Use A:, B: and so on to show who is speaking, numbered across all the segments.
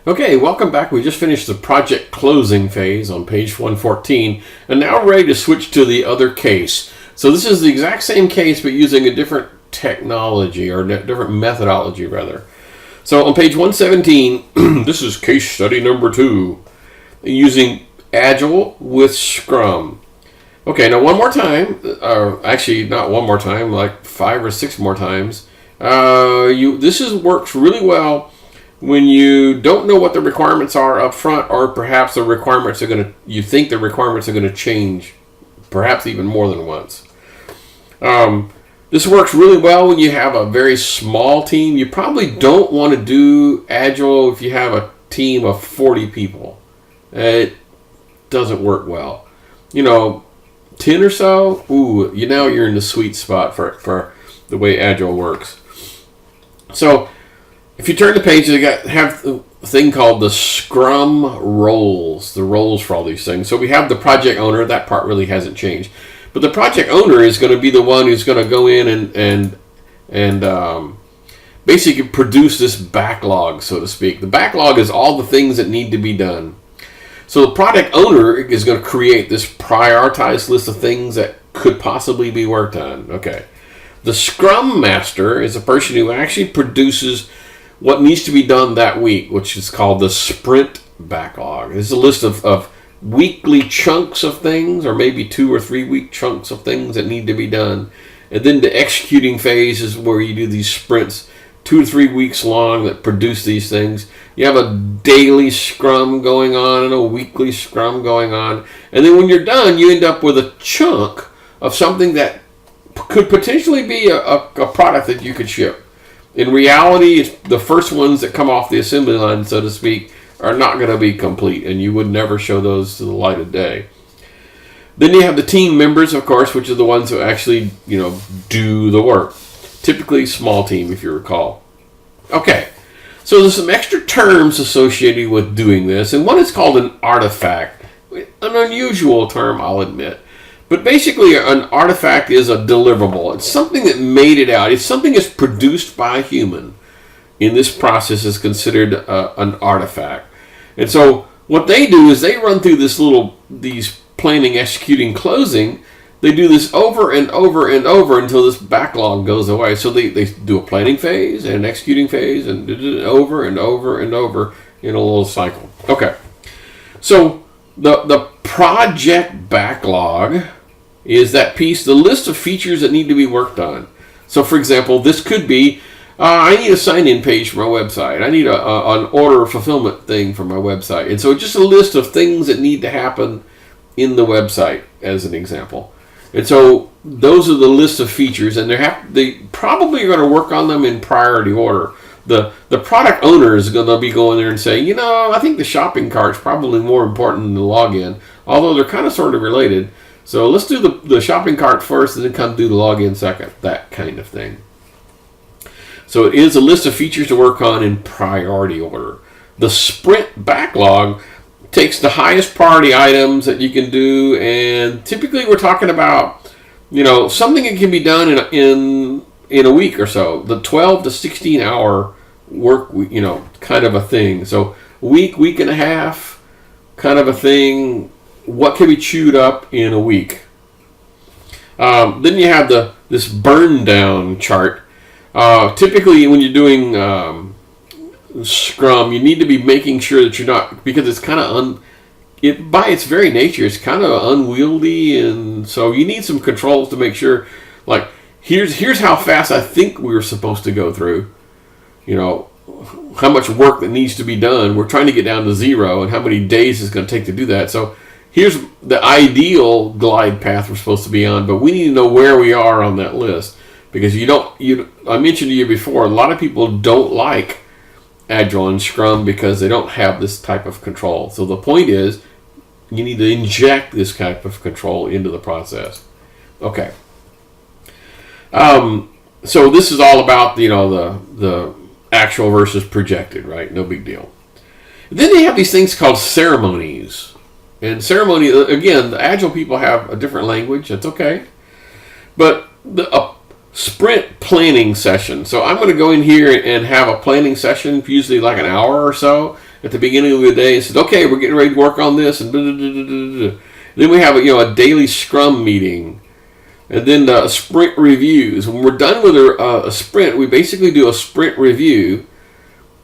A: Okay, welcome back. We just finished the project closing phase on page 114, and now we're ready to switch to the other case. So this is the exact same case, but using a different technology, or different methodology, rather. So on page 117, this is case study number 2, using Agile with Scrum. Okay, now one more time, actually not one more time, like 5 or 6 more times. Works really well when you don't know what the requirements are up front, or perhaps you think the requirements are going to change, perhaps even more than once. This works really well when you have a very small team. You probably don't want to do Agile if you have a team of 40 people. It doesn't work well. 10 or so, now you're in the sweet spot for the way Agile works. So if you turn the page, they have a thing called the Scrum roles, the roles for all these things. So we have the project owner. That part really hasn't changed. But the project owner is going to be the one who's going to go in and basically produce this backlog, so to speak. The backlog is all the things that need to be done. So the product owner is going to create this prioritized list of things that could possibly be worked on. Okay. The Scrum Master is a person who actually produces what needs to be done that week, which is called the sprint backlog. This is a list of weekly chunks of things, or maybe 2 or 3 week chunks of things that need to be done. And then the executing phase is where you do these sprints 2 to 3 weeks long that produce these things. You have a daily scrum going on and a weekly scrum going on. And then when you're done, you end up with a chunk of something that could potentially be a product that you could ship. In reality, the first ones that come off the assembly line, so to speak, are not going to be complete, and you would never show those to the light of day. Then you have the team members, of course, which are the ones who actually, do the work. Typically small team, if you recall. Okay, so there's some extra terms associated with doing this, and one is called an artifact. An unusual term, I'll admit. But basically, an artifact is a deliverable. It's something that made it out. It's something that's produced by a human. In this process is considered an artifact. And so what they do is they run through these planning, executing, closing. They do this over and over and over until this backlog goes away. So they do a planning phase and an executing phase and over and over and over in a little cycle. Okay. So the project backlog is that piece, the list of features that need to be worked on. So for example, this could be, I need a sign-in page for my website. I need an order fulfillment thing for my website. And so just a list of things that need to happen in the website, as an example. And so those are the list of features, and they probably are going to work on them in priority order. The product owner is going to be going there and saying, I think the shopping cart is probably more important than the login, although they're kind of sort of related. So let's do the shopping cart first and then come do the login second, that kind of thing. So it is a list of features to work on in priority order. The sprint backlog takes the highest priority items that you can do, and typically we're talking about, something that can be done in a week or so. The 12 to 16 hour work, kind of a thing. So week and a half, kind of a thing. What can be chewed up in a week? Then you have this burn down chart. Typically, when you're doing Scrum, you need to be making sure that you're not, because it's kind of by its very nature, it's kind of unwieldy, and so you need some controls to make sure, like, here's how fast I think we were supposed to go through. How much work that needs to be done. We're trying to get down to 0, and how many days it's going to take to do that. So here's the ideal glide path we're supposed to be on, but we need to know where we are on that list. Because I mentioned to you before, a lot of people don't like Agile and Scrum because they don't have this type of control. So the point is, you need to inject this type of control into the process. Okay. So this is all about, the actual versus projected, right? No big deal. Then they have these things called ceremonies. And ceremony, again, the Agile people have a different language. That's okay. But sprint planning session. So I'm going to go in here and have a planning session, usually like an hour or so at the beginning of the day, and said, okay, we're getting ready to work on this, and then we have a daily Scrum meeting, and then sprint reviews. When we're done with a sprint, we basically do a sprint review,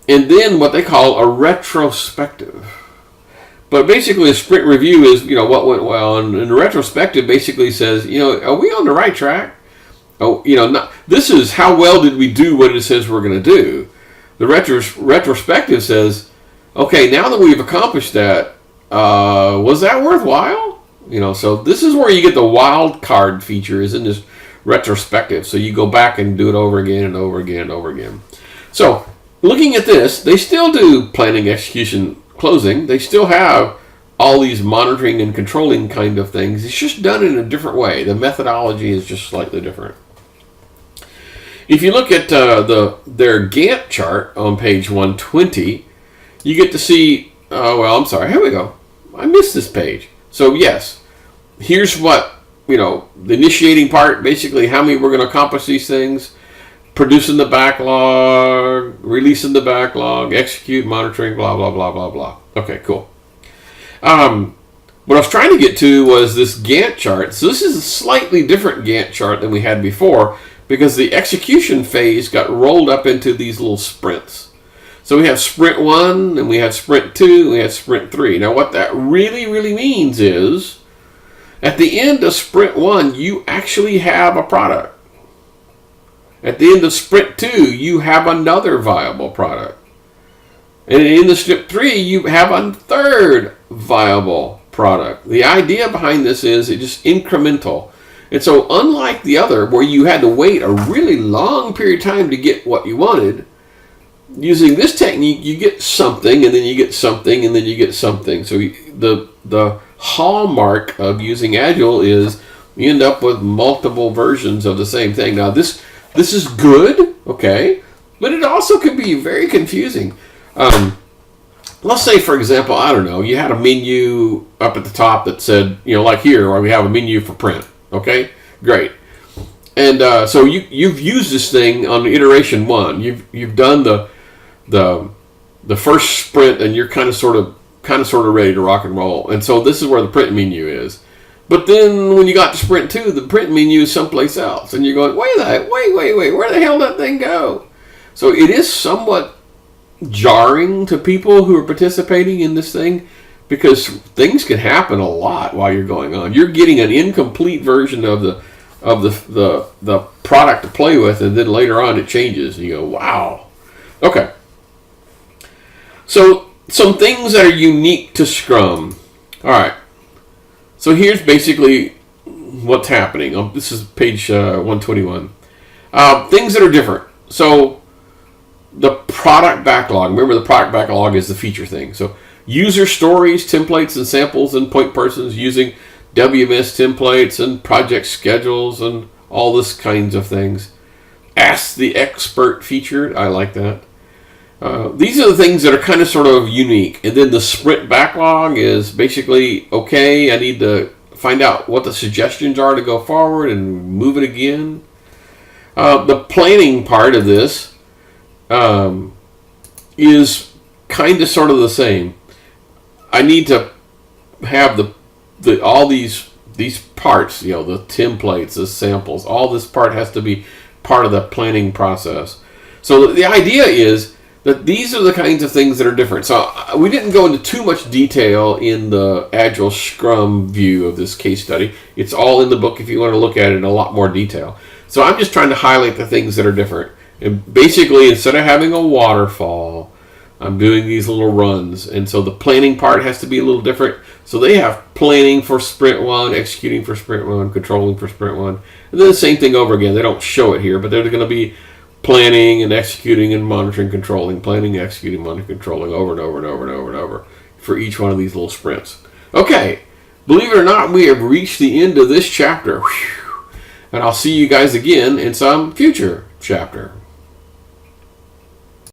A: and then what they call a retrospective. But basically, a sprint review is what went well, and a retrospective basically says are we on the right track? Oh, this is how well did we do what it says we're going to do. The retrospective says, okay, now that we've accomplished that, was that worthwhile? So this is where you get the wild card feature, is in this retrospective. So you go back and do it over again and over again and over again. So looking at this, they still do planning, execution, closing. They still have all these monitoring and controlling kind of things. It's just done in a different way. The methodology is just slightly different. If you look at their Gantt chart on page 120, you get to see, here we go. I missed this page. So yes, here's what, the initiating part, basically how many we're going to accomplish these things, producing the backlog, releasing the backlog, execute, monitoring, blah, blah, blah, blah, blah. Okay, cool. What I was trying to get to was this Gantt chart. So this is a slightly different Gantt chart than we had before, because the execution phase got rolled up into these little sprints. So we have sprint 1, and we have sprint 2, and we have sprint 3. Now what that really, really means is, at the end of sprint 1, you actually have a product. At the end of sprint 2, you have another viable product. And at the end of sprint 3, you have a third viable product. The idea behind this is it's just incremental. And so unlike the other, where you had to wait a really long period of time to get what you wanted, using this technique, you get something, and then you get something, and then you get something. So the hallmark of using Agile is you end up with multiple versions of the same thing. Now this is good, okay, but it also can be very confusing. Let's say, for example, I don't know, you had a menu up at the top that said, like here, where we have a menu for print. Okay, great. And so you've used this thing on iteration 1. You've done the first sprint, and you're kind of sort of ready to rock and roll. And so this is where the print menu is. But then when you got to sprint 2, the print menu is someplace else, and you're going, wait, where the hell did that thing go? So it is somewhat jarring to people who are participating in this thing, because things can happen a lot while you're going on. You're getting an incomplete version of the product to play with, and then later on it changes, and you go, wow. Okay. So some things that are unique to Scrum. All right. So here's basically what's happening. This is page 121. Things that are different. So the product backlog. Remember, the product backlog is the feature thing. So user stories, templates, and samples, and point persons using WMS templates and project schedules and all this kinds of things. Ask the expert feature. I like that. These are the things that are kind of sort of unique. And then the sprint backlog is basically, okay, I need to find out what the suggestions are to go forward and move it again. The planning part of this is kind of sort of the same. I need to have all these parts, the templates, the samples, all this part has to be part of the planning process. So the idea is that these are the kinds of things that are different. So we didn't go into too much detail in the Agile Scrum view of this case study. It's all in the book if you want to look at it in a lot more detail. So I'm just trying to highlight the things that are different. And basically, instead of having a waterfall, I'm doing these little runs. And so the planning part has to be a little different. So they have planning for sprint 1, executing for sprint 1, controlling for sprint 1. And then the same thing over again. They don't show it here, but they're going to be planning and executing and monitoring, controlling, planning, executing, monitoring, controlling over and over and over and over and over for each one of these little sprints. Okay, believe it or not, we have reached the end of this chapter. And I'll see you guys again in some future chapter.